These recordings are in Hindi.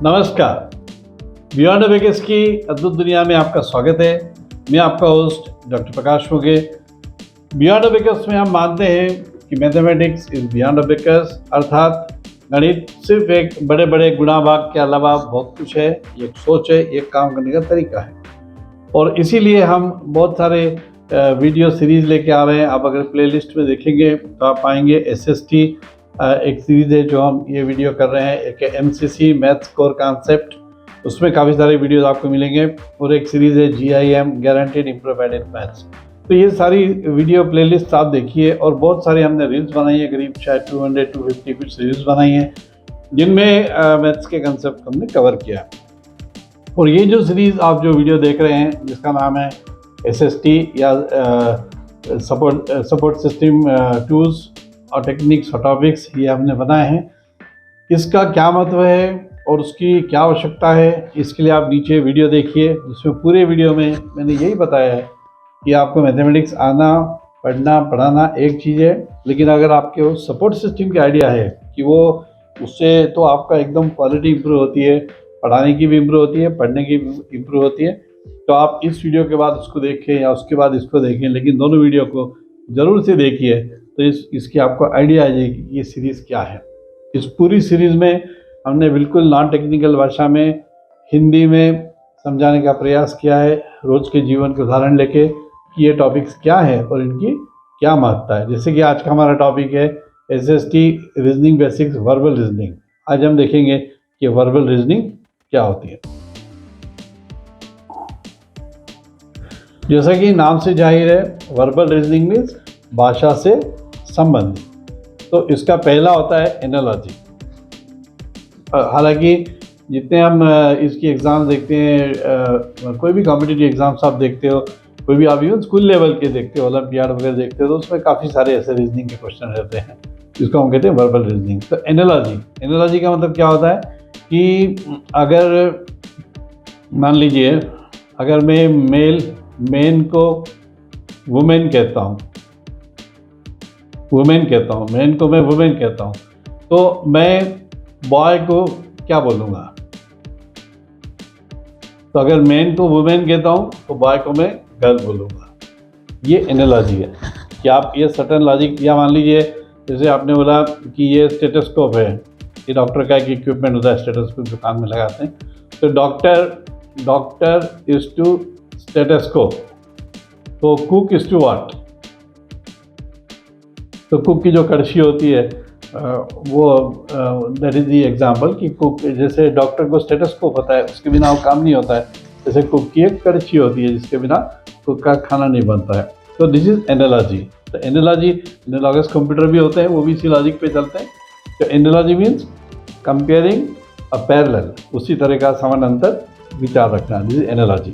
नमस्कार। बियॉन्ड अबेकस की अद्भुत दुनिया में आपका स्वागत है। मैं आपका होस्ट डॉक्टर प्रकाश मोगे। बियॉन्ड अबेकस में हम मानते हैं कि मैथमेटिक्स इज बियॉन्ड अबेकस, अर्थात गणित सिर्फ एक बड़े बड़े गुणा भाग के अलावा बहुत कुछ है। ये एक सोच है, एक काम करने का तरीका है, और इसीलिए हम बहुत सारे वीडियो सीरीज़ लेके आ रहे हैं। आप अगर प्लेलिस्ट में देखेंगे तो आप पाएंगे SST एक सीरीज़ है जो हम ये वीडियो कर रहे हैं, एक MCC मैथ्स कोर कॉन्सेप्ट, उसमें काफ़ी सारे वीडियोस आपको मिलेंगे, और एक सीरीज़ है GIM guaranteed improvement in maths. तो ये सारी वीडियो प्लेलिस्ट आप देखिए, और बहुत सारी हमने रील्स बनाई है, करीब शायद 200-250 कुछ सीरीज़ बनाई हैं जिनमें मैथ्स के कंसेप्ट हमने कवर किया। और ये जो सीरीज़ आप जो वीडियो देख रहे हैं जिसका नाम है SST या सपोर्ट सिस्टम टूल्स और टेक्निक्स और टॉपिक्स, ये हमने बनाए हैं। इसका क्या महत्व है और उसकी क्या आवश्यकता है, इसके लिए आप नीचे वीडियो देखिए। उसमें पूरे वीडियो में मैंने यही बताया है कि आपको मैथमेटिक्स आना, पढ़ना, पढ़ाना एक चीज़ है, लेकिन अगर आपके वो सपोर्ट सिस्टम की आइडिया है कि वो उससे तो आपका एकदम क्वालिटी इंप्रूव होती है, पढ़ाने की भी इम्प्रूव होती है, पढ़ने की भी इम्प्रूव होती है। तो आप इस वीडियो के बाद उसको देखें या उसके बाद इसको देखें, लेकिन दोनों वीडियो को ज़रूर से देखिए, तो इसकी आपको आइडिया आ जाएगी कि ये सीरीज़ क्या है। इस पूरी सीरीज़ में हमने बिल्कुल नॉन टेक्निकल भाषा में, हिंदी में समझाने का प्रयास किया है, रोज़ के जीवन के उदाहरण लेके कि ये टॉपिक्स क्या है और इनकी क्या महत्ता है। जैसे कि आज का हमारा टॉपिक है SST reasoning basics verbal reasoning. आज हम देखेंगे कि वर्बल रीजनिंग क्या होती है। जैसा कि नाम से जाहिर है, वर्बल रीजनिंग मीन्स भाषा से संबंधित। तो इसका पहला होता है एनालॉजी। हालांकि जितने हम इसकी एग्ज़ाम देखते हैं, कोई भी कॉम्पिटिटिव एग्ज़ाम्स आप देखते हो, कोई भी आप इवन स्कूल लेवल के देखते हो, ओलंपियाड वगैरह देखते हो, तो उसमें काफ़ी सारे ऐसे रीजनिंग के क्वेश्चन रहते हैं जिसको हम कहते हैं वर्बल रीजनिंग। तो एनालॉजी का मतलब क्या होता है कि अगर मान लीजिए, अगर मैं मेन को वुमेन कहता हूँ, मैन को मैं वुमेन कहता हूँ, तो मैं बॉय को क्या बोलूँगा? तो अगर मैन को वुमेन कहता हूँ तो बॉय को मैं गर्ल बोलूँगा। ये एनालॉजी है कि आप ये सर्टेन लॉजिक, या मान लीजिए जैसे आपने बोला कि ये स्टेथोस्कोप है, ये डॉक्टर का एक इक्विपमेंट होता है, स्टेथोस्कोप जो कान में लगाते हैं। तो डॉक्टर इज टू स्टेथोस्कोप, तो कुक इज टू व्हाट? तो कुक की जो कड़छी होती है वो दैट इज़ दी एग्जाम्पल कि कुक, जैसे डॉक्टर को स्टेथोस्कोप होता है, उसके बिना वो काम नहीं होता है, जैसे कुक की एक कड़छी होती है जिसके बिना कुक का खाना नहीं बनता है। तो दिस इज एनालॉजी। तो एनालॉगस कंप्यूटर भी होते हैं, वो भी इसी लॉजिक पे चलते हैं। तो analogy means comparing a parallel, उसी तरह का समानांतर विचार रखना, दिस इज एनालॉजी।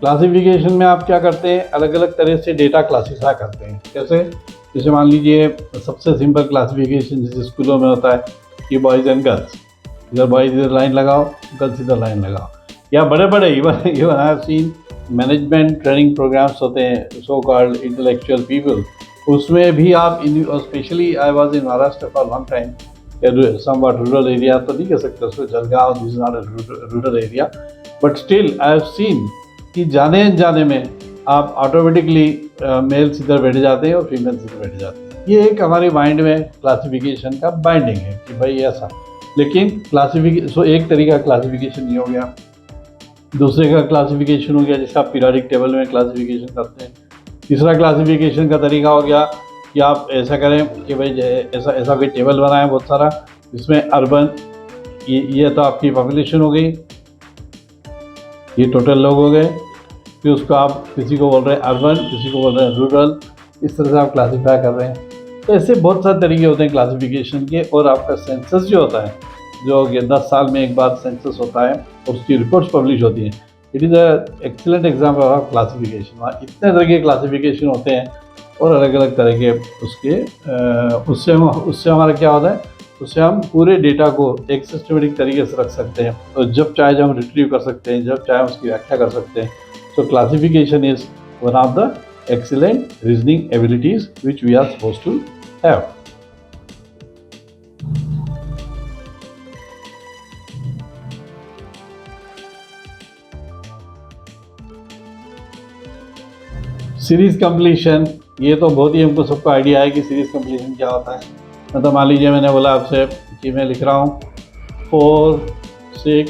क्लासिफिकेशन में आप क्या करते हैं, अलग अलग तरह से डेटा क्लासीफाई करते हैं। कैसे? जैसे मान लीजिए सबसे सिंपल क्लासिफिकेशन जैसे स्कूलों में होता है कि बॉयज़ एंड गर्ल्स, इधर बॉयज़ इधर लाइन लगाओ, गर्ल्स इधर लाइन लगाओ। या बड़े बड़े even I have seen management training programmes होते हैं, सो कॉल्ड इंटेलेक्चुअल पीपल, उसमें भी आप specially I was in Maharashtra for long time, somewhat rural area तो नहीं कह सकते उसको, Jalgaon this is not a rural area, but still I have seen कि जाने अनजाने में आप ऑटोमेटिकली मेल्स इधर बैठ जाते हैं और फीमेल्स इधर बैठ जाते हैं। ये एक हमारे माइंड में क्लासिफिकेशन का बाइंडिंग है कि भाई ऐसा। लेकिन क्लासिफिकेशन, एक तरीका क्लासिफिकेशन ये हो गया। दूसरे का क्लासिफिकेशन हो गया जिसका आप पीरियोडिक टेबल में क्लासिफिकेशन करते हैं। तीसरा क्लासिफिकेशन का तरीका हो गया कि आप ऐसा करें कि भाई ऐसा कोई टेबल बनाएं बहुत सारा, जिसमें अर्बन, ये तो आपकी पॉपुलेशन हो गई, ये टोटल लोग हो गए। फिर उसको आप किसी को बोल रहे हैं अर्बन, किसी को बोल रहे हैं रूरल, इस तरह से आप क्लासीफाई कर रहे हैं। तो ऐसे बहुत सारे तरीके होते हैं क्लासिफिकेशन के। और आपका सेंसस जो होता है, जो 10 साल में एक बार सेंसस होता है और उसकी रिपोर्ट्स पब्लिश होती हैं, it is a excellent example of classification. वहाँ इतने तरह के क्लासिफिकेशन होते हैं और अलग अलग तरह के उसके उससे हमारा क्या होता है उससे हम पूरे डेटा को एक सिस्टमेटिक तरीके से रख सकते हैं और जब चाहे जब हम रिट्रीव कर सकते हैं, जब चाहे उसकी व्याख्या कर सकते हैं. सो classification is one of the excellent reasoning abilities which we are supposed to have. Series completion, ये तो बहुत ही हमको सबको आइडिया है कि सीरीज कंप्लीशन क्या होता है. मतलब मान लीजिए मैंने बोला आपसे कि मैं लिख रहा हूँ 4, 6,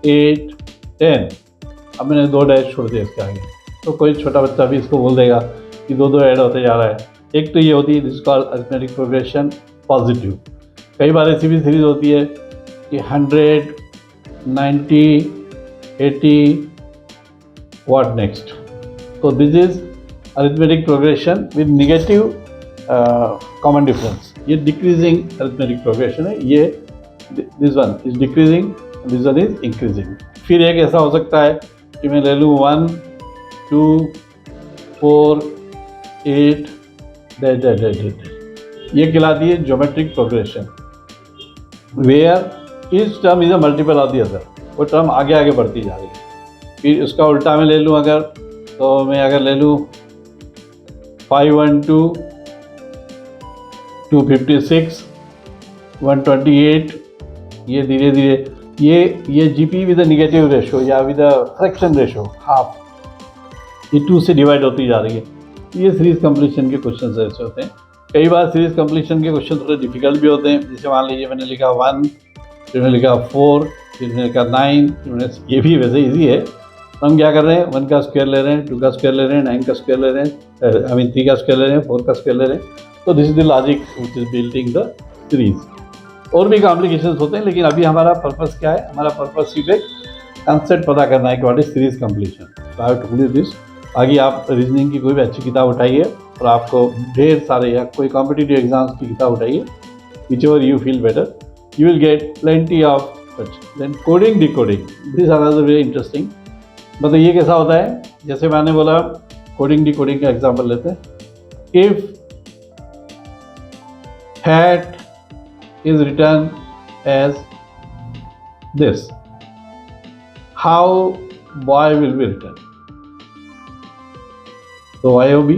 8, 10. अब मैंने 2 डैश छोड़ दिया इसके आगे, तो कोई छोटा बच्चा भी इसको बोल देगा कि 2 ऐड होते जा रहा है. एक तो ये होती है this called arithmetic progression positive. कई बार ऐसी भी सीरीज होती है कि 100, 90, 80, व्हाट नेक्स्ट. तो this is arithmetic progression with negative common difference. ये डिक्रीजिंग अरिथमेटिक प्रोग्रेशन है. ये this one is decreasing, this one is increasing. फिर एक ऐसा हो सकता है कि मैं ले लूँ 1, 2, 4, 8 ये कहलाती है geometric progression, where each term is a multiple of the other. वो टर्म आगे आगे बढ़ती जा रही है. फिर उसका उल्टा मैं ले लूँ अगर, तो मैं अगर ले लूँ 512, 256, 128, ये धीरे धीरे ये जीपी विद नेगेटिव रेशो या विद फ्रैक्शन रेशो हाफ, ये 2 से डिवाइड होती जा रही है. ये सीरीज कंप्लीशन के क्वेश्चन ऐसे होते हैं. कई बार सीरीज कंप्लीशन के क्वेश्चन थोड़े डिफिकल्ट भी होते हैं. जैसे मान लीजिए मैंने लिखा 1, फिर मैंने लिखा 4, फिर मैंने लिखा 9, फिर मैंने, ये भी वैसे इजी है. हम क्या कर रहे हैं, 1 का स्क्वायर ले रहे हैं, 2 का स्क्वायर ले रहे हैं, 9 का स्क्वायर ले रहे हैं, आई मीन 3 का स्क्वायर ले रहे हैं, 4 का स्क्वायर ले रहे हैं. तो this is the logic which is building the series. और भी कॉम्प्लिकेशंस होते हैं, लेकिन अभी हमारा पर्पस क्या है, हमारा पर्पस सिर्फ एक कंसेप्ट पता करना है कि what is series completion. So I have to do this. आगे आप रीजनिंग की कोई भी अच्छी किताब उठाइए और आपको ढेर सारे या कोई कॉम्पिटिटिव एग्जाम्स की किताब उठाइए, whichever you feel better, you will get plenty of such. Then coding decoding, this are very interesting. मतलब ये कैसा होता है, जैसे मैंने बोला कोडिंग डिकोडिंग का एग्जाम्पल लेते हैं. If hat is written as this, how boy will be written? तो वाई ओ बी,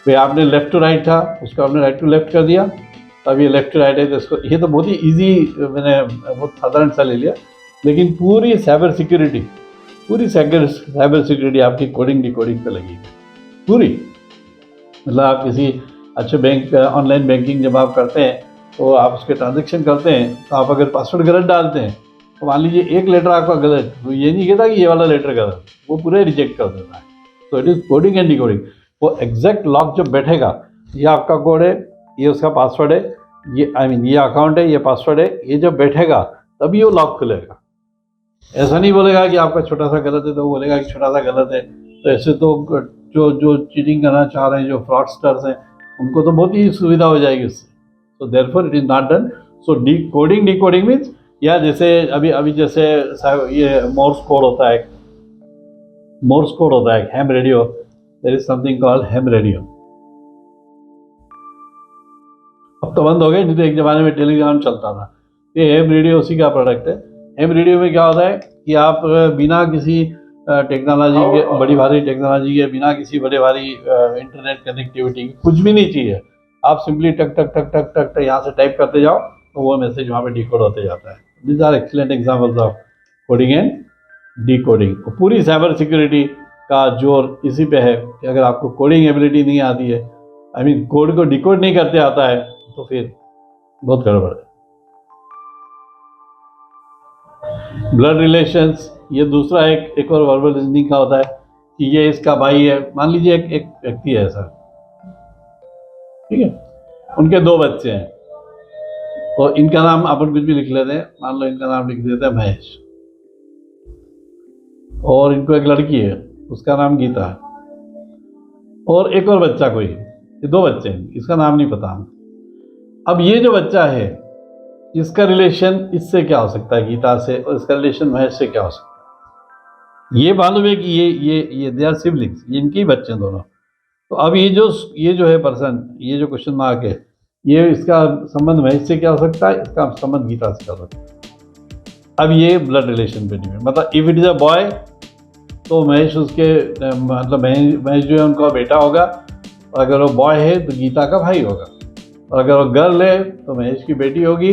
भाई आपने लेफ्ट टू राइट था, उसको आपने राइट टू लेफ्ट कर दिया, अब ये लेफ्ट टू राइट है. तो इसको, ये तो बहुत ही इजी, मैंने बहुत साधारण सा ले लिया, लेकिन पूरी साइबर सिक्योरिटी आपकी कोडिंग डिकोडिंग पे लगेगी पूरी. मतलब आप किसी अच्छे बैंक, ऑनलाइन बैंकिंग जब आप करते हैं तो आप उसके ट्रांजेक्शन करते हैं, तो आप अगर पासवर्ड गलत डालते हैं तो मान लीजिए एक लेटर आपका गलत, तो ये नहीं कहता कि ये वाला लेटर गलत, वो पूरे रिजेक्ट कर देता है. तो it is coding and decoding. वो एग्जैक्ट लॉक जब बैठेगा, ये आपका कोड है, ये उसका पासवर्ड है, ये ये अकाउंट है, ये पासवर्ड है, ये जब बैठेगा तभी वो लॉक खुलेगा. ऐसा नहीं बोलेगा कि आपका छोटा सा गलत है तो वो बोलेगा कि छोटा सा गलत है. तो ऐसे तो जो चीटिंग करना चाह रहे हैं, जो फ्रॉडस्टर्स हैं, उनको तो बहुत ही सुविधा हो जाएगी उससे. So therefore it is not done. So coding decoding means, या जैसे अभी जैसे ये मोर्स कोड होता है, ham radio. There is something called ham radio. अब तो बंद हो गए, नहीं तो एक जमाने में टेलीग्राम चलता था. ये हैम रेडियो उसी का प्रोडक्ट है. हैम रेडियो में क्या होता है कि आप बिना किसी टेक्नोलॉजी के, बड़ी भारी टेक्नोलॉजी के, बिना किसी बड़े भारी इंटरनेट कनेक्टिविटी, कुछ भी नहीं चाहिए, आप सिंपली टक टक टक टक टक टक यहाँ से टाइप करते जाओ तो वो मैसेज वहाँ पे डिकोड होते जाता है. This are excellent examples of coding and decoding. पूरी साइबर सिक्योरिटी का जोर इसी पे है कि अगर आपको कोडिंग एबिलिटी नहीं आती है, आई मीन कोड को डिकोड नहीं करते आता है, तो फिर बहुत गड़बड़ है. ब्लड रिलेशंस, ये दूसरा एक और वर्बल रीजनिंग का होता है कि ये इसका भाई है. मान लीजिए एक व्यक्ति है ऐसा, ठीक है, उनके 2 बच्चे हैं, तो इनका नाम अपन कुछ भी लिख लेते हैं. मान लो इनका नाम लिख देते हैं महेश, और इनको एक लड़की है, उसका नाम गीता है, और एक और बच्चा कोई, ये 2 बच्चे हैं, इसका नाम नहीं पता. अब ये जो बच्चा है, इसका रिलेशन इससे क्या हो सकता है, गीता से, और इसका रिलेशन महेश से क्या हो सकता है. ये मालूम है कि ये दे आर सिबलिंग्स, ये इनके ही बच्चे हैं दोनों. तो अब ये जो है पर्सन, ये जो क्वेश्चन मार्क है, ये इसका संबंध महेश से क्या हो सकता है, इसका संबंध गीता से कर सकता है। अब ये ब्लड रिलेशन पे डिपेंड, मतलब if it is a boy तो महेश उसके मतलब महेश जो है उनका बेटा होगा, और अगर वो बॉय है तो गीता का भाई होगा, और अगर वो गर्ल है तो महेश की बेटी होगी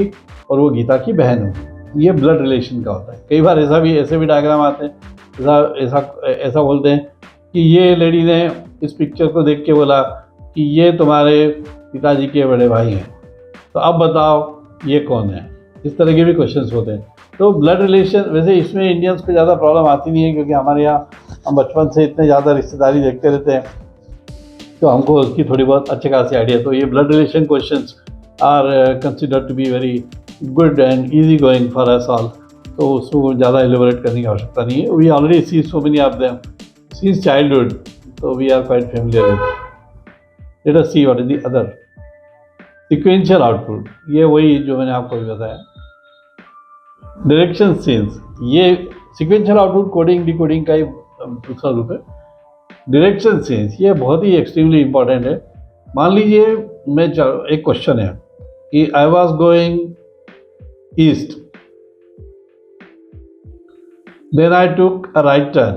और वो गीता की बहन होगी। ये ब्लड रिलेशन का होता है। कई बार ऐसे भी डायग्राम आते हैं, ऐसा बोलते हैं कि ये लेडी ने इस पिक्चर को देख के बोला कि ये तुम्हारे पिताजी के बड़े भाई हैं, तो अब बताओ ये कौन है। इस तरह के भी क्वेश्चंस होते हैं। तो ब्लड रिलेशन, वैसे इसमें इंडियंस को ज़्यादा प्रॉब्लम आती नहीं है, क्योंकि हमारे यहाँ हम बचपन से इतने ज़्यादा रिश्तेदारी देखते रहते हैं, तो हमको उसकी थोड़ी बहुत अच्छे खासी आइडिया। तो ये blood relation questions are considered to be very good and easy going for us all, तो उसको ज़्यादा एलिबोरेट करने की आवश्यकता नहीं है। We already see so many of them since childhood, तो we are quite familiar with. Let us see what is the other sequential output. ये वही जो मैंने आपको भी बताया। डायरेक्शन सेंस, ये सीक्वेंशियल आउटपुट कोडिंग डिकोडिंग का ही दूसरा रूप है। डायरेक्शन सेंस ये बहुत ही एक्सट्रीमली इंपॉर्टेंट है। मान लीजिए एक क्वेश्चन है कि I was going east, then I took a right turn,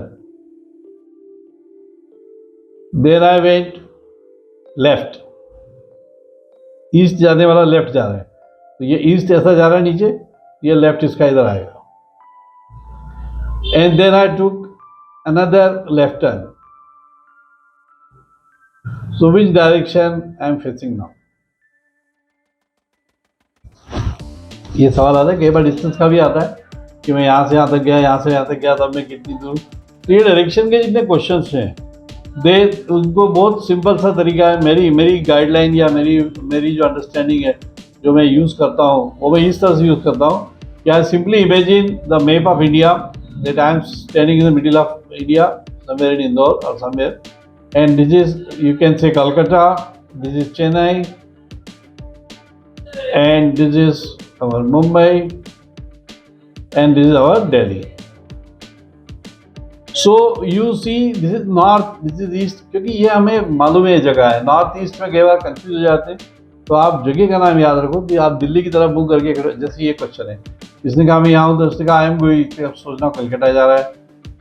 then I went left. East जाने वाला लेफ्ट जा रहा है, तो ये ईस्ट ऐसा जा रहा है नीचे, ये लेफ्ट इसका इधर आएगा। And then I took another left turn, so which direction I am facing now? ये सवाल आता है। कई बार डिस्टेंस का भी आता है कि मैं यहाँ से यहाँ तक गया, यहाँ से यहाँ तक गया, तब मैं कितनी दूर। तो ये डायरेक्शन के जितने क्वेश्चंस हैं, उनको बहुत सिंपल सा तरीका है। मेरी गाइडलाइन या मेरी जो अंडरस्टैंडिंग है, जो मैं यूज़ करता हूँ, वो मैं इस तरह से यूज़ करता हूँ कि I simply imagine the map of India, that I am standing in the middle of India, somewhere in Indore और somewhere, and this is, you can say, Calcutta, this is Chennai, and this is our Mumbai, and this is our Delhi. So you see, this is north, this is east, क्योंकि ये हमें मालूम है जगह है। नॉर्थ ईस्ट में कई बार कंफ्यूज हो जाते हैं, तो आप जगह का नाम याद रखो कि आप दिल्ली की तरफ मूव करके, जैसे ये क्वेश्चन है, इसने कहा मैं यहाँ हूँ, तो उसने कहा आई एम गोइंग, अब सोचना कलकत्ता जा रहा है,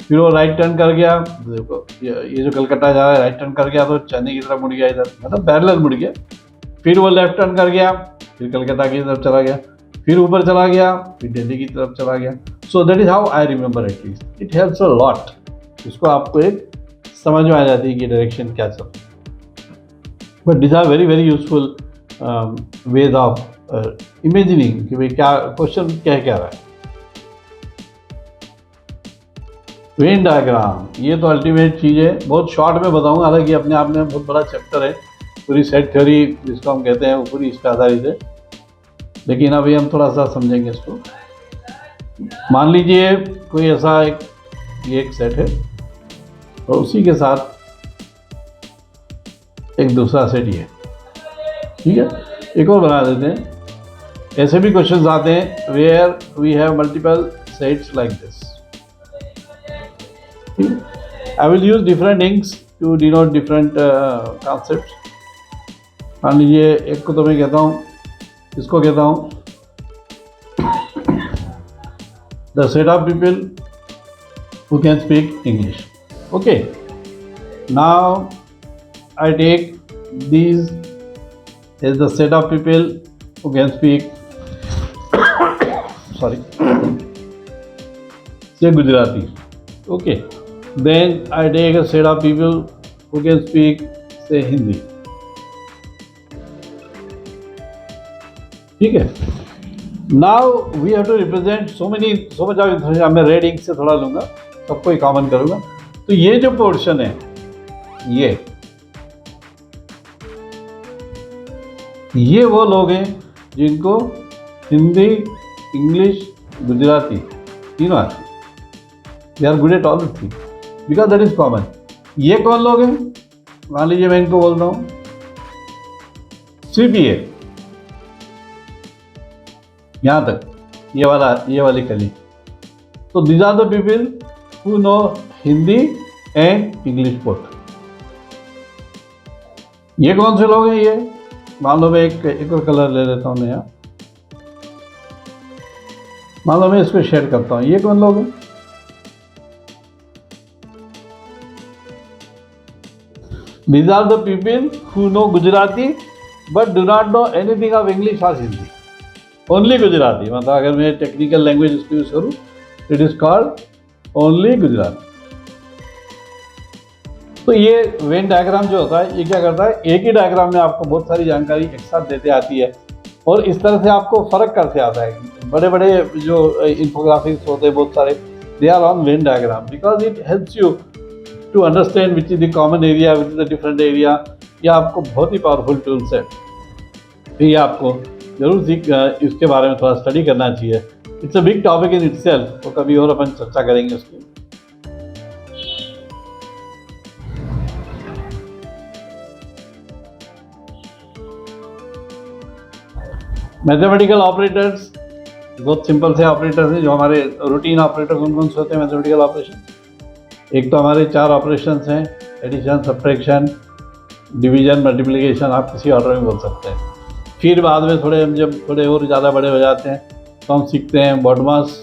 फिर वो राइट टर्न कर गया, देखो ये जो कलकत्ता जा रहा है राइट टर्न कर गया, तो चेन्नई की तरफ मुड़ गया, इधर मतलब पैरेलल मुड़ गया। फिर वो लेफ्ट टर्न कर गया, फिर कलकत्ता की तरफ चला गया, फिर ऊपर चला गया, फिर दिल्ली की तरफ चला गया। So that is how I remember at least. It helps a lot. उसको आपको एक समझ में आ जाती है कि डायरेक्शन क्या चल रहा है। But this are very very useful ways of imagining कि भाई क्या क्वेश्चन क्या रहा है। वेन डायग्राम, ये तो अल्टीमेट चीज़ है। बहुत शॉर्ट में बताऊंगा, हालांकि अपने आप में बहुत बड़ा चैप्टर है, पूरी सेट थ्योरी जिसको हम कहते हैं वो पूरी इस पर आधारित है, लेकिन अभी हम थोड़ा सा समझेंगे इसको। मान लीजिए कोई ऐसा एक सेट है और उसी के साथ एक दूसरा सेट ये, ठीक है। एक और बना देते हैं। ऐसे भी क्वेश्चंस आते हैं where we have multiple sets like this. I will use different inks to denote different concepts. मान लीजिए एक को तो मैं कहता हूँ, इसको कहता हूँ the set of people who can speak English. Okay. Now I take these as the set of people who can speak sorry say Gujarati. Okay. Then I take a set of people who can speak, say, Hindi. ठीक है। Now we have to represent so much of information. मैं रेड इंक से थोड़ा लूँगा, सबको ही कॉमन करूँगा। तो ये जो पोर्शन है, ये वो लोग हैं जिनको हिंदी, इंग्लिश, गुजराती तीनों आती है। They are good at all the things. Because that is common. ये कौन लोग हैं? मान लीजिए मैं इनको बोलता हूँ CPA, यहाँ तक ये वाली कली। तो these are the people who know Hindi and English both. ये कौन से लोग हैं? मान लो मैं एक और कलर ले लेता हूँ यहाँ, मान लो मैं इसको शेयर करता हूँ, ये कौन लोग हैं? These are the people who know Gujarati but do not know anything of English or Hindi. Only Gujarati. मतलब अगर मैं टेक्निकल लैंग्वेज इसको यूज करूँ, it is called only Gujarati. तो ये वेन डायग्राम जो होता है, ये क्या करता है, एक ही डायग्राम में आपको बहुत सारी जानकारी एक साथ देते आती है और इस तरह से आपको फर्क करते आता है। बड़े बड़े जो इंफोग्राफिक्स होते हैं बहुत सारे, they are on Venn diagram because it helps you to understand which is the common area, which is the different area. ये आपको बहुत ही पावरफुल टूल्स है, तो ये आपको जरूर इसके बारे में थोड़ा स्टडी करना चाहिए। It's a big topic in itself, तो कभी और अपन चर्चा करेंगे उसकी। मैथमेटिकल ऑपरेटर्स बहुत सिंपल से ऑपरेटर्स हैं जो हमारे रूटीन ऑपरेटर कौन कौन से होते हैं मैथमेटिकल ऑपरेशन। एक तो हमारे 4 ऑपरेशंस हैं, एडिशन, सब्ट्रैक्शन, डिवीजन, मल्टीप्लिकेशन, आप किसी ऑर्डर में बोल सकते हैं। फिर बाद में थोड़े हम जब थोड़े और ज़्यादा बड़े हो जाते हैं तो हम सीखते हैं BODMAS,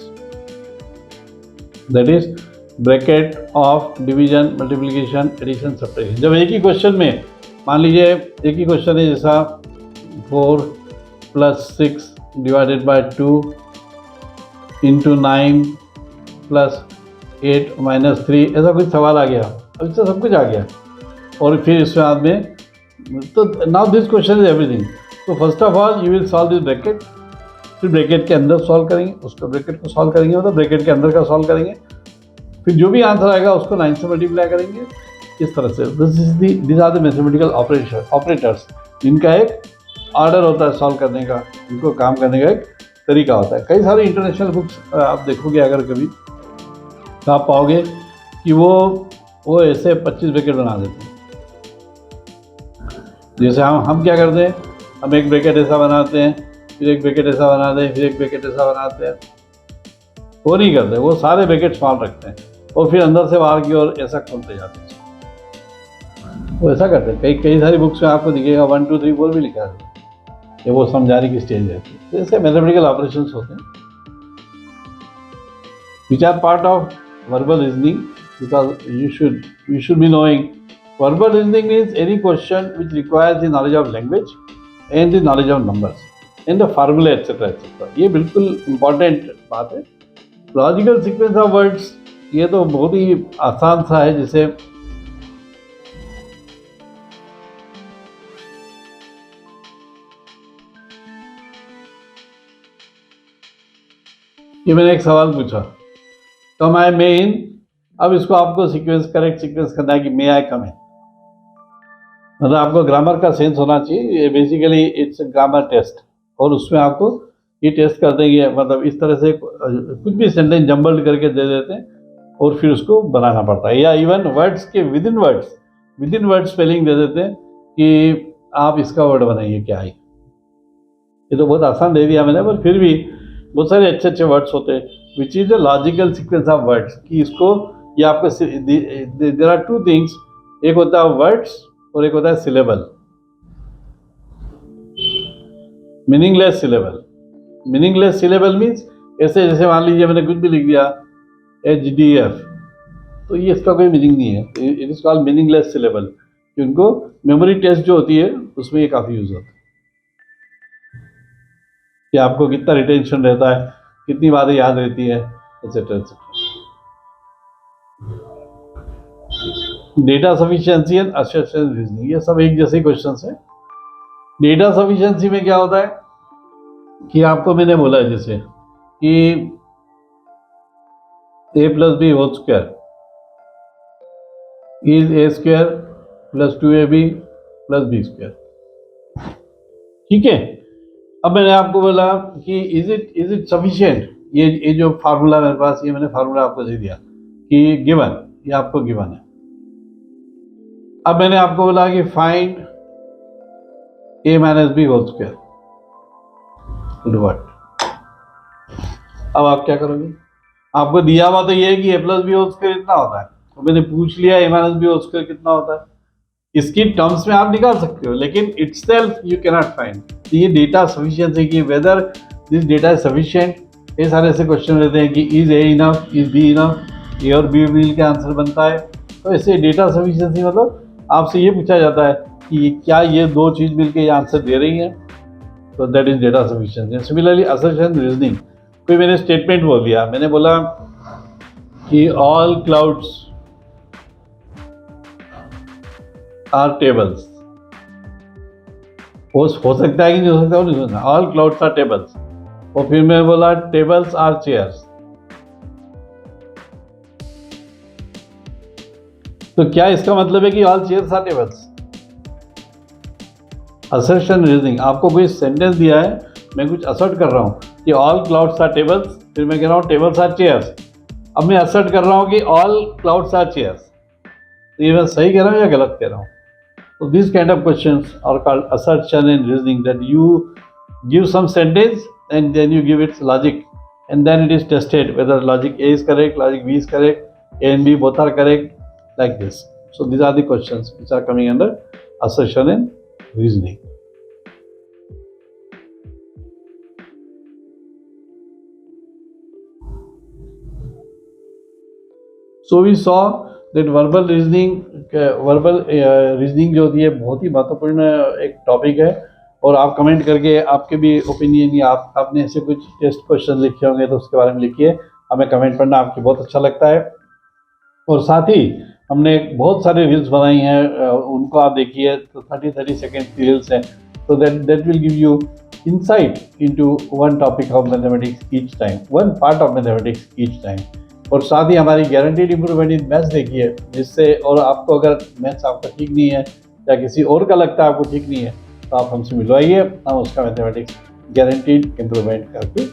that is bracket of division, multiplication, addition, subtraction. जब एक ही क्वेश्चन में मान लीजिए एक ही क्वेश्चन है जैसा 4 + 6 / 2 × 9 + 8 - 3, ऐसा कुछ सवाल आ गया, अब इससे सब कुछ आ गया। और फिर इसमें बाद में तो now this question is everything. तो first of all you will solve this bracket, फिर ब्रैकेट के अंदर सॉल्व करेंगे, उसको ब्रैकेट को सॉल्व करेंगे, मतलब ब्रैकेट के अंदर का सॉल्व करेंगे, फिर जो भी आंसर आएगा उसको 9 से मल्टीप्लाई करेंगे, इस तरह से। This are the mathematical operators, जिनका एक ऑर्डर होता है सॉल्व करने का, इनको काम करने का एक तरीका होता है। कई सारी इंटरनेशनल बुक्स आप देखोगे अगर कभी, तो आप पाओगे कि वो ऐसे 25 ब्रैकेट बना देते हैं। जैसे हम क्या करते हैं, हम एक ब्रैकेट ऐसा बनाते हैं, फिर एक ब्रैकेट ऐसा बनाते हैं, फिर एक ब्रैकेट ऐसा बनाते हैं। वो नहीं करते, वो सारे ब्रैकेट स्मॉल रखते हैं और फिर अंदर से बाहर की ओर ऐसा खोलते जाते हैं। वो ऐसा करते हैं। कई सारी बुक्स में आपको दिखेगा 1 2 3 4 भी लिखा है, ये वो समझाने की स्टेज रहती है। जैसे मैथमेटिकल ऑपरेशंस होते हैं which are part of verbal reasoning, because you should be knowing verbal reasoning means any question which requires the knowledge of language and the knowledge of numbers and the formula etc etc। ये बिल्कुल important बात है। लॉजिकल सीक्वेंस ऑफ वर्ड्स, ये तो बहुत ही आसान सा है। जैसे ये मैंने एक सवाल पूछा, कम आए मे इन, अब इसको आपको करेक्ट सीक्वेंस करना है कि मे आए कम है। मतलब आपको ग्रामर का सेंस होना चाहिए। ये बेसिकली इट्स ग्रामर टेस्ट, और उसमें आपको ये टेस्ट कर देंगे। मतलब इस तरह से कुछ भी सेंटेंस जम्बल्ड करके दे देते हैं और फिर उसको बनाना पड़ता है, या इवन वर्ड्स के विद इन वर्ड स्पेलिंग दे देते हैं कि आप इसका वर्ड बनाइए क्या है। ये तो बहुत आसान दे दिया मैंने, पर फिर भी बहुत सारे अच्छे अच्छे वर्ड्स होते हैं विच is the logical sequence of words, कि इसको ये आपको देयर आर 2 थिंग्स, एक होता है वर्ड्स और एक होता है syllable, meaningless syllable. Meaningless syllable means ऐसे, जैसे मान लीजिए मैंने कुछ भी लिख दिया HDF, तो ये इसका कोई मीनिंग नहीं है, it is called meaningless syllable. उनको मेमोरी टेस्ट जो होती है उसमें ये काफ़ी यूज होता है कि आपको कितना रिटेंशन रहता है, कितनी बातें याद रहती है, etcetera etcetera. Data sufficiency and assertion reasoning, ये सब एक जैसे क्वेश्चन है। डेटा सफिशिएंसी में क्या होता है कि आपको मैंने बोला है जैसे कि a + b whole square is a² + 2ab + b²। ठीक है, अब मैंने आपको बोला कि इज इट सफिशिएंट, ये जो फार्मूला मेरे पास, ये मैंने फार्मूला आपको दे दिया कि गिवन, ये आपको गिवन है। अब मैंने आपको बोला कि find a - b whole square, what. अब आप क्या करोगे, आपको दिया हुआ तो ये है कि a + b होल स्क्वायर इतना होता है, तो मैंने पूछ लिया a - b होल स्क्वायर कितना होता है, इसकी टर्म्स में आप निकाल सकते हो, लेकिन इटसेल्फ यू कैनॉट फाइंड। ये डेटा सफिशिएंसी की whether this data is sufficient, ये सारे ऐसे क्वेश्चन रहते हैं कि is A enough, is B enough, A और बी मिल के आंसर बनता है। तो ऐसे डेटा सफिशिएंसी मतलब आपसे ये पूछा जाता है कि क्या ये दो चीज़ मिलके ये आंसर दे रही हैं, तो that is data sufficiency. Similarly assertion reasoning, कोई मैंने स्टेटमेंट बोल दिया, मैंने बोला कि ऑल क्लाउड्स आर टेबल्स, हो सकता है कि नहीं हो सकता, नहीं सकता, ऑल क्लाउड्स आर टेबल्स, और फिर मैं बोला टेबल्स आर चेयर्स, तो क्या इसका मतलब है कि all chairs are tables? Assertion reasoning, आपको कोई सेंटेंस दिया है, मैं कुछ असर्ट कर रहा हूँ कि ऑल क्लाउड्स आर टेबल्स, फिर मैं कह रहा हूँ टेबल्स आर चेयर्स, अब मैं असर्ट कर रहा हूँ कि ऑल क्लाउड्स आर चेयर्स, तो ये मैं सही कह रहा हूँ या गलत कह रहा हूँ? So these kind of questions are called assertion and reasoning, that you give some sentence and then you give its logic, and then it is tested whether logic A is correct, logic B is correct, A and B both are correct, like this. So these are the questions which are coming under assertion and reasoning. So we saw that verbal reasoning जो होती है बहुत ही महत्वपूर्ण एक टॉपिक है, और आप कमेंट करके आपके भी ओपिनियन या आपने ऐसे कुछ टेस्ट क्वेश्चन लिखे होंगे तो उसके बारे में लिखिए, हमें कमेंट पढ़ना आपकी बहुत अच्छा लगता है। और साथ ही हमने बहुत सारे रील्स बनाई हैं, उनको आप देखिए, तो 30 सेकेंड की रील्स हैं, तो that will give you insight into one topic of mathematics each time, one part of mathematics each time. और साथ ही हमारी गारंटीड इंप्रूवमेंट इन मैथ्स देखिए, जिससे, और आपको अगर मैथ्स आपका ठीक नहीं है या किसी और का लगता है आपको ठीक नहीं है, तो आप हमसे मिलवाइए, हम उसका मैथमेटिक्स गारंटीड इंप्रूवमेंट करके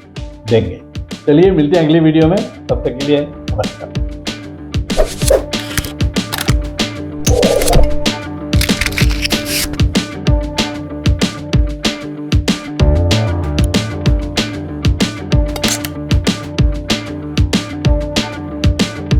देंगे। चलिए मिलते हैं अगली वीडियो में, तब तक के लिए नमस्कार।